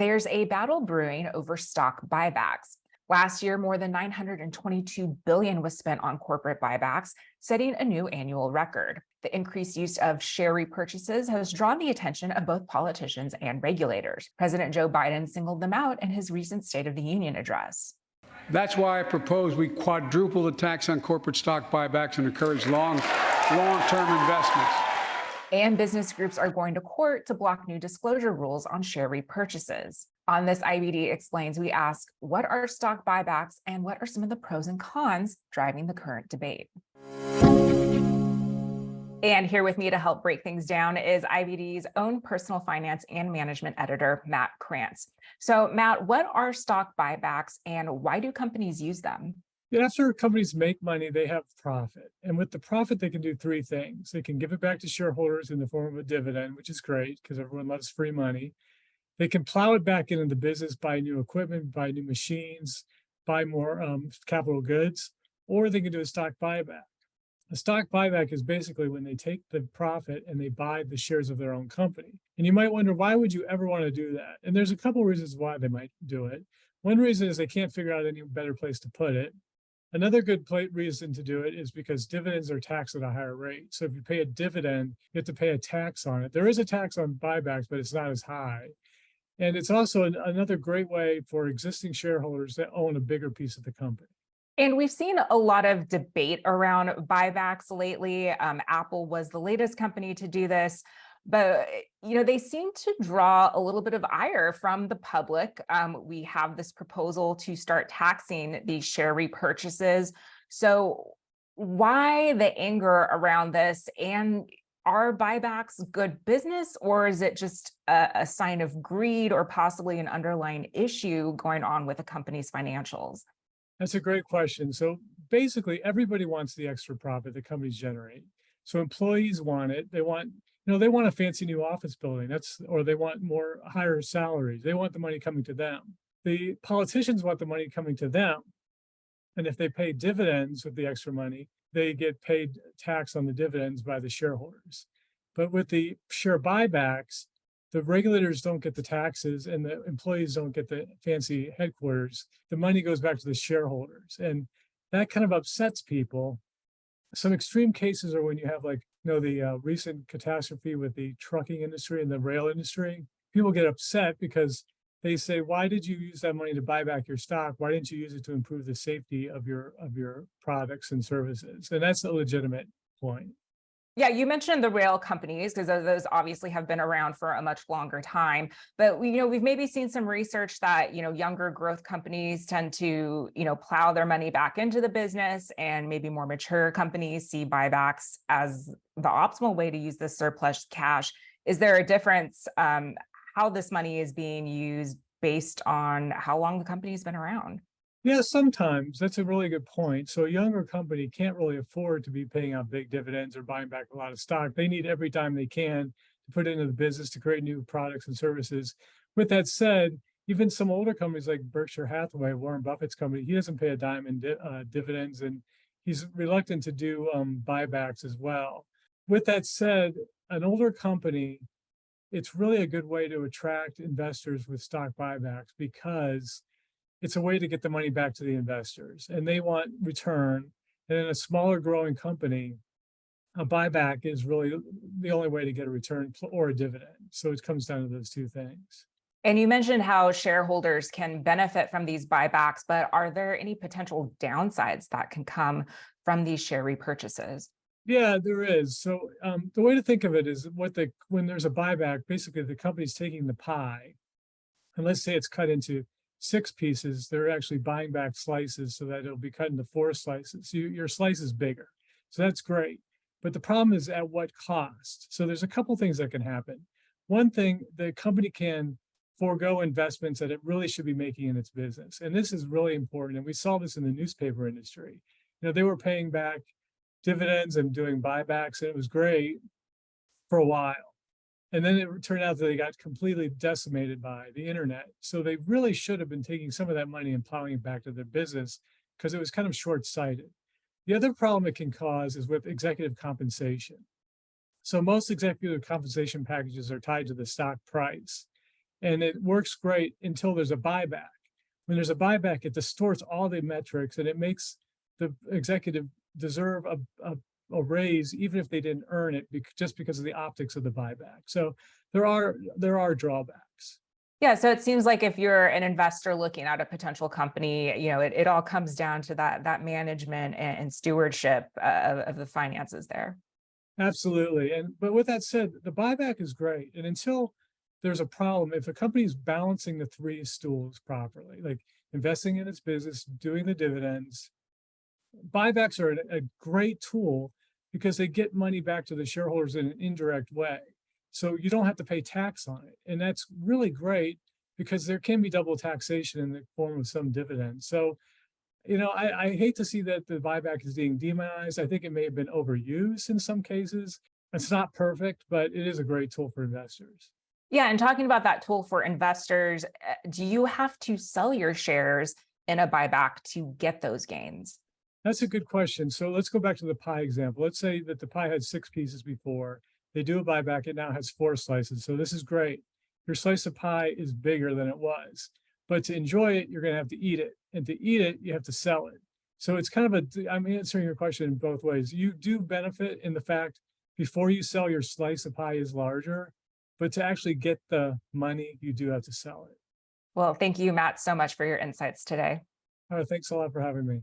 There's a battle brewing over stock buybacks. Last year, more than $922 billion was spent on corporate buybacks, setting a new annual record. The increased use of share repurchases has drawn the attention of both politicians and regulators. President Joe Biden singled them out in his recent State of the Union address. That's why I propose we quadruple the tax on corporate stock buybacks and encourage long-term investments. And business groups are going to court to block new disclosure rules on share repurchases. On this IBD Explains, we ask, what are stock buybacks and what are some of the pros and cons driving the current debate? And here with me to help break things down is IBD's own personal finance and management editor, Matt Krantz. So Matt, what are stock buybacks and why do companies use them? After companies make money, they have profit. And with the profit, they can do three things. They can give it back to shareholders in the form of a dividend, which is great because everyone loves free money. They can plow it back into the business, buy new equipment, buy new machines, buy more capital goods, or they can do a stock buyback. A stock buyback is basically when they take the profit and they buy the shares of their own company. And you might wonder, why would you ever want to do that? And there's a couple reasons why they might do it. One reason is they can't figure out any better place to put it. Another good reason to do it is because dividends are taxed at a higher rate. So if you pay a dividend, you have to pay a tax on it. There is a tax on buybacks, but it's not as high. And it's also another great way for existing shareholders that own a bigger piece of the company. And we've seen a lot of debate around buybacks lately. Apple was the latest company to do this. But, they seem to draw a little bit of ire from the public. We have this proposal to start taxing these share repurchases. So why the anger around this? And are buybacks good business, or is it just a sign of greed or possibly an underlying issue going on with a company's financials? That's a great question. So basically, everybody wants the extra profit that companies generate. So employees want it. They want a fancy new office building. Or they want higher salaries. They want the money coming to them. The politicians want the money coming to them. And if they pay dividends with the extra money, they get paid tax on the dividends by the shareholders. But with the share buybacks, the regulators don't get the taxes and the employees don't get the fancy headquarters. The money goes back to the shareholders. And that kind of upsets people. Some extreme cases are when you have the recent catastrophe with the trucking industry and the rail industry. People get upset because they say, why did you use that money to buy back your stock? Why didn't you use it to improve the safety of your products and services? And that's a legitimate point. Yeah, you mentioned the rail companies because those obviously have been around for a much longer time. But we've maybe seen some research that younger growth companies tend to plow their money back into the business, and maybe more mature companies see buybacks as the optimal way to use the surplus cash. Is there a difference how this money is being used based on how long the company's been around? Yeah, sometimes. That's a really good point. So a younger company can't really afford to be paying out big dividends or buying back a lot of stock. They need every dime they can to put into the business to create new products and services. With that said, even some older companies like Berkshire Hathaway, Warren Buffett's company, he doesn't pay a dime in dividends, and he's reluctant to do buybacks as well. With that said, an older company, it's really a good way to attract investors with stock buybacks because it's a way to get the money back to the investors, and they want return. And in a smaller growing company, a buyback is really the only way to get a return or a dividend. So it comes down to those two things. And you mentioned how shareholders can benefit from these buybacks, but are there any potential downsides that can come from these share repurchases? Yeah, there is. So the way to think of it is when there's a buyback, basically the company's taking the pie, and let's say it's cut into 6 pieces, they're actually buying back slices so that it'll be cut into 4 slices. Your slice is bigger. So that's great. But the problem is at what cost? So there's a couple things that can happen. One thing, the company can forego investments that it really should be making in its business. And this is really important. And we saw this in the newspaper industry. They were paying back dividends and doing buybacks, and it was great for a while. And then it turned out that they got completely decimated by the internet. So they really should have been taking some of that money and plowing it back to their business because it was kind of short-sighted. The other problem it can cause is with executive compensation. So most executive compensation packages are tied to the stock price. And it works great until there's a buyback. When there's a buyback, it distorts all the metrics and it makes the executive deserve a raise, even if they didn't earn it, just because of the optics of the buyback. So there are drawbacks. Yeah, so it seems like if you're an investor looking at a potential company, you know, it all comes down to that management and stewardship of the finances there. Absolutely. But with that said, the buyback is great. And until there's a problem, if a company is balancing the three stools properly, like investing in its business, doing the dividends, buybacks are a great tool because they get money back to the shareholders in an indirect way. So you don't have to pay tax on it. And that's really great because there can be double taxation in the form of some dividends. So, you know, I hate to see that the buyback is being demonized. I think it may have been overused in some cases. It's not perfect, but it is a great tool for investors. Yeah, and talking about that tool for investors, do you have to sell your shares in a buyback to get those gains? That's a good question. So let's go back to the pie example. Let's say that the pie had 6 pieces before. They do a buyback, it now has 4 slices. So this is great. Your slice of pie is bigger than it was. But to enjoy it, you're going to have to eat it. And to eat it, you have to sell it. So it's kind of I'm answering your question in both ways. You do benefit in the fact before you sell, your slice of pie is larger. But to actually get the money, you do have to sell it. Well, thank you, Matt, so much for your insights today. Thanks a lot for having me.